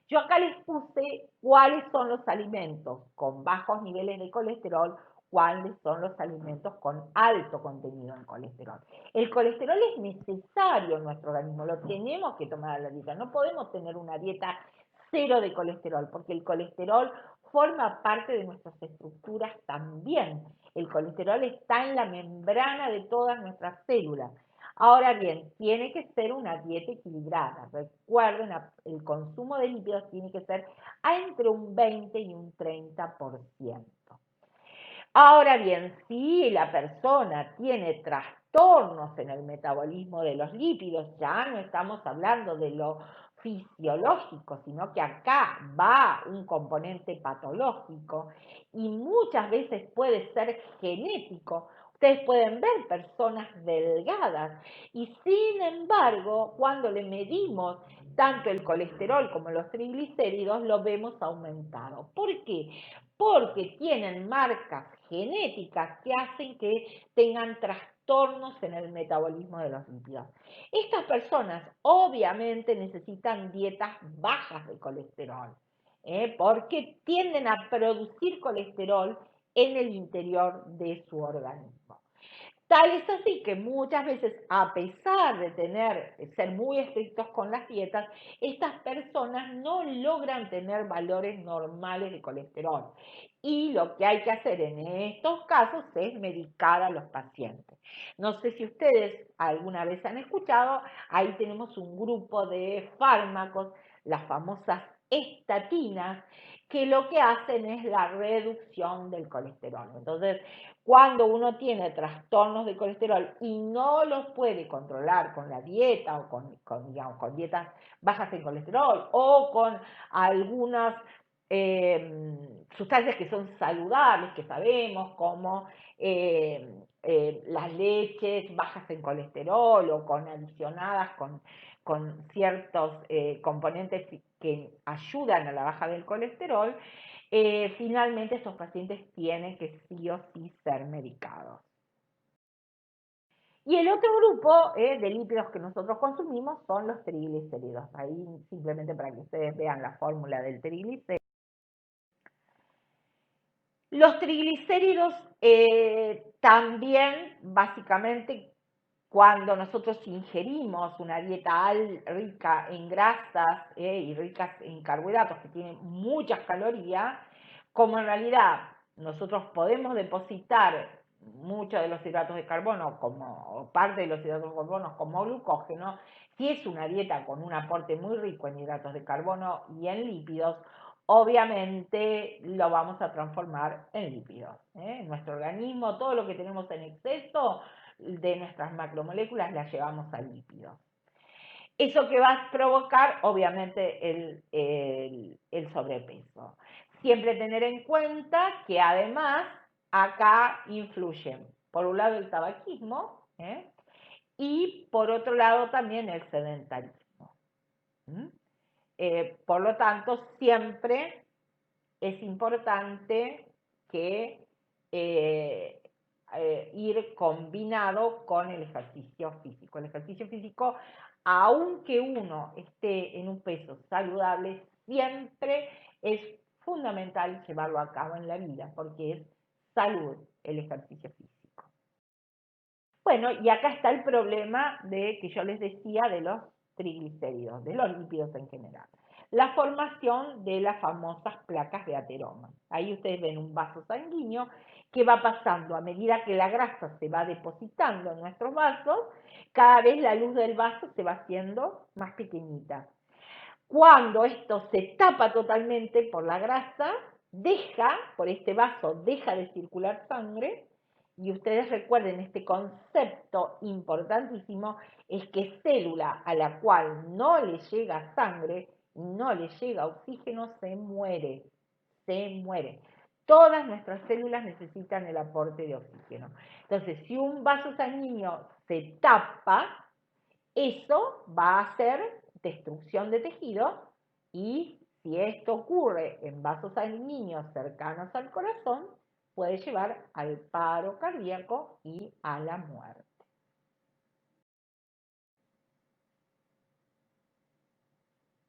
Yo acá les puse cuáles son los alimentos con bajos niveles de colesterol, cuáles son los alimentos con alto contenido en colesterol. El colesterol es necesario en nuestro organismo, lo tenemos que tomar a la dieta. No podemos tener una dieta cero de colesterol, porque el colesterol forma parte de nuestras estructuras también. El colesterol está en la membrana de todas nuestras células. Ahora bien, tiene que ser una dieta equilibrada. Recuerden, el consumo de lípidos tiene que ser entre un 20 y un 30%. Ahora bien, si la persona tiene trastornos en el metabolismo de los lípidos, ya no estamos hablando de lo fisiológico, sino que acá va un componente patológico y muchas veces puede ser genético. Ustedes pueden ver personas delgadas y sin embargo, cuando le medimos tanto el colesterol como los triglicéridos, lo vemos aumentado. ¿Por qué? Porque tienen marcas genéticas que hacen que tengan trastornos en el metabolismo de los lípidos. Estas personas obviamente necesitan dietas bajas de colesterol, porque tienden a producir colesterol en el interior de su organismo. Tal es así que muchas veces, a pesar de ser muy estrictos con las dietas, estas personas no logran tener valores normales de colesterol. Y lo que hay que hacer en estos casos es medicar a los pacientes. No sé si ustedes alguna vez han escuchado, ahí tenemos un grupo de fármacos, las famosas estatinas, que lo que hacen es la reducción del colesterol. Entonces, cuando uno tiene trastornos de colesterol y no los puede controlar con la dieta o digamos, con dietas bajas en colesterol o con algunas sustancias que son saludables, que sabemos, como las leches bajas en colesterol o adicionadas con ciertos componentes que ayudan a la baja del colesterol, finalmente estos pacientes tienen que sí o sí ser medicados. Y el otro grupo de lípidos que nosotros consumimos son los triglicéridos. Ahí simplemente para que ustedes vean la fórmula del triglicérido. Los triglicéridos también, básicamente, cuando nosotros ingerimos una dieta rica en grasas y ricas en carbohidratos, que tienen muchas calorías, como en realidad nosotros podemos depositar muchos de los hidratos de carbono o parte de los hidratos de carbono como glucógeno, si es una dieta con un aporte muy rico en hidratos de carbono y en lípidos, obviamente lo vamos a transformar en lípidos. Nuestro organismo, todo lo que tenemos en exceso de nuestras macromoléculas las llevamos a lípidos. Eso que va a provocar, obviamente, el sobrepeso. Siempre tener en cuenta que además acá influyen, por un lado, el tabaquismo, y por otro lado también el sedentarismo. Por lo tanto, siempre es importante que ir combinado con el ejercicio físico. El ejercicio físico, aunque uno esté en un peso saludable, siempre es fundamental llevarlo a cabo en la vida, porque es salud el ejercicio físico. Bueno, y acá está el problema que yo les decía de los triglicéridos, de los lípidos en general. La formación de las famosas placas de ateroma. Ahí ustedes ven un vaso sanguíneo que va pasando a medida que la grasa se va depositando en nuestros vasos, cada vez la luz del vaso se va haciendo más pequeñita. Cuando esto se tapa totalmente por la grasa, por este vaso deja de circular sangre, y ustedes recuerden este concepto importantísimo, es que célula a la cual no le llega sangre, no le llega oxígeno, se muere, se muere. Todas nuestras células necesitan el aporte de oxígeno. Entonces, si un vaso sanguíneo se tapa, eso va a hacer destrucción de tejido, y si esto ocurre en vasos sanguíneos cercanos al corazón, puede llevar al paro cardíaco y a la muerte.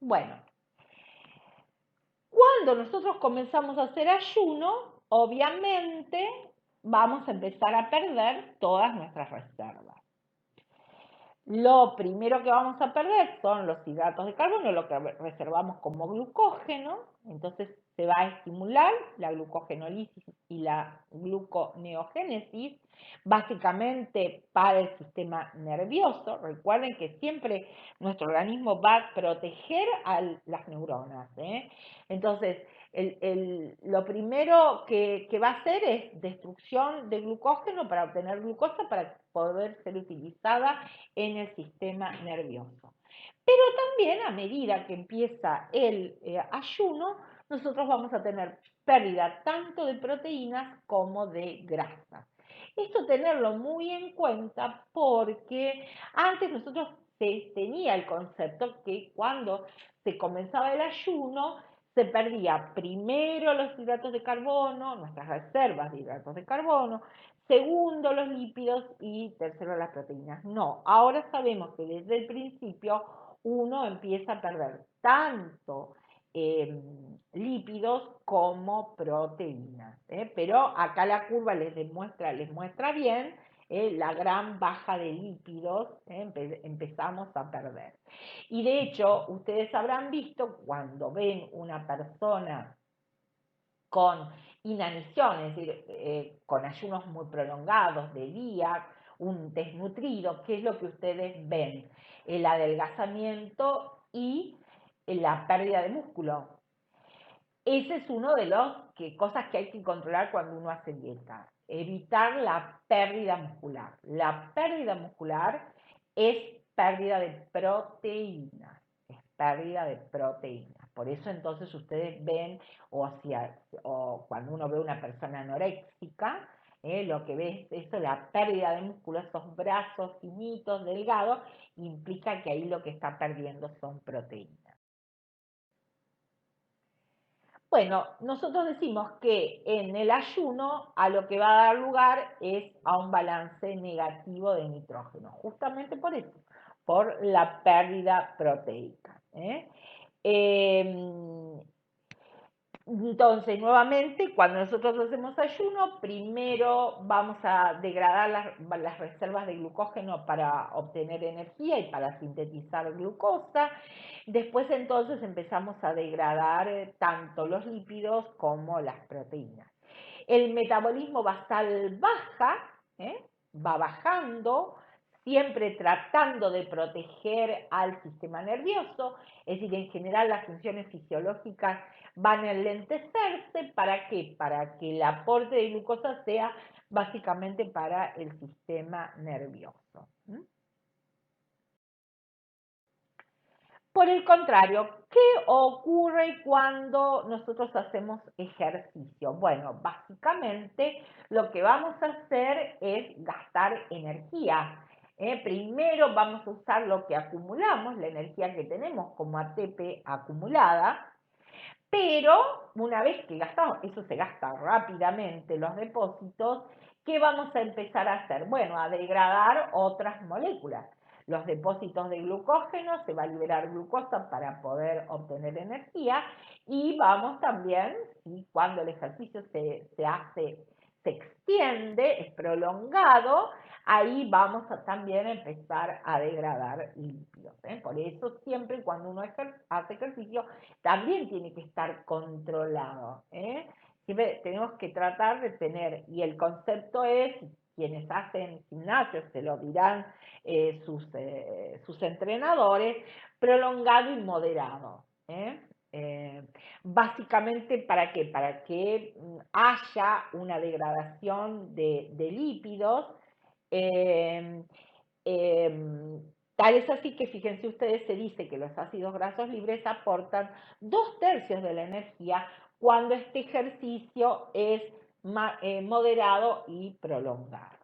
Bueno, Cuando nosotros comenzamos a hacer ayuno, obviamente vamos a empezar a perder todas nuestras reservas. Lo primero que vamos a perder son los hidratos de carbono, lo que reservamos como glucógeno, entonces se va a estimular la glucogenólisis y la gluconeogénesis, básicamente para el sistema nervioso. Recuerden que siempre nuestro organismo va a proteger a las neuronas, Entonces, lo primero que va a hacer es destrucción de glucógeno para obtener glucosa para poder ser utilizada en el sistema nervioso. Pero también a medida que empieza el ayuno, nosotros vamos a tener pérdida tanto de proteínas como de grasas. Esto tenerlo muy en cuenta porque antes nosotros se tenía el concepto que cuando se comenzaba el ayuno se perdía primero los hidratos de carbono, nuestras reservas de hidratos de carbono, segundo los lípidos y tercero las proteínas. No, ahora sabemos que desde el principio uno empieza a perder tanto lípidos como proteínas, pero acá la curva les muestra bien la gran baja de lípidos, empezamos a perder. Y de hecho, ustedes habrán visto cuando ven una persona con inanición, es decir, con ayunos muy prolongados de día, un desnutrido, ¿qué es lo que ustedes ven? El adelgazamiento y la pérdida de músculo. Ese es uno de las cosas que hay que controlar cuando uno hace dieta. Evitar la pérdida muscular. La pérdida muscular es pérdida de proteínas. Es pérdida de proteínas. Por eso entonces ustedes ven, o cuando uno ve a una persona anoréxica, lo que ve es eso, la pérdida de músculo, esos brazos finitos, delgados, implica que ahí lo que está perdiendo son proteínas. Bueno, nosotros decimos que en el ayuno a lo que va a dar lugar es a un balance negativo de nitrógeno, justamente por eso, por la pérdida proteica. Entonces, nuevamente, cuando nosotros hacemos ayuno, primero vamos a degradar las reservas de glucógeno para obtener energía y para sintetizar glucosa. Después entonces empezamos a degradar tanto los lípidos como las proteínas. El metabolismo basal baja, va bajando, siempre tratando de proteger al sistema nervioso, es decir, en general las funciones fisiológicas van a enlentecerse. ¿Para qué? Para que el aporte de glucosa sea básicamente para el sistema nervioso. Por el contrario, ¿qué ocurre cuando nosotros hacemos ejercicio? Bueno, básicamente lo que vamos a hacer es gastar energía. Primero vamos a usar lo que acumulamos, la energía que tenemos como ATP acumulada, pero una vez que gastamos, eso se gasta rápidamente, los depósitos, ¿qué vamos a empezar a hacer? Bueno, a degradar otras moléculas. Los depósitos de glucógeno, se va a liberar glucosa para poder obtener energía y vamos también, y cuando el ejercicio se extiende, es prolongado, ahí vamos a también empezar a degradar lípidos. Por eso siempre cuando uno hace ejercicio también tiene que estar controlado. Siempre tenemos que tratar de tener, y el concepto es, quienes hacen gimnasio se lo dirán sus entrenadores, prolongado y moderado. Básicamente, ¿para qué? Para que haya una degradación de lípidos. eh, Tal es así que fíjense ustedes, se dice que los ácidos grasos libres aportan 2/3 de la energía cuando este ejercicio es moderado y prolongado.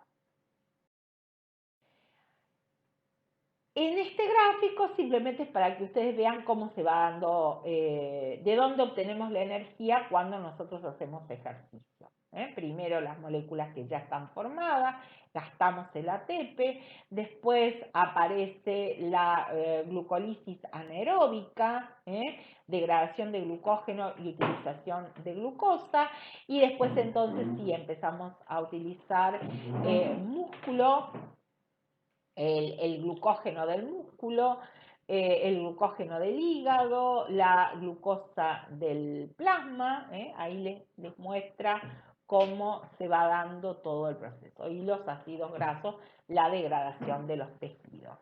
En este gráfico simplemente es para que ustedes vean cómo se va dando, de dónde obtenemos la energía cuando nosotros hacemos ejercicio. Primero las moléculas que ya están formadas, gastamos el ATP, después aparece la glucólisis anaeróbica, degradación de glucógeno y utilización de glucosa, y después entonces sí empezamos a utilizar músculo, el glucógeno del músculo, el glucógeno del hígado, la glucosa del plasma, ahí les muestra cómo se va dando todo el proceso, y los ácidos grasos, la degradación de los tejidos.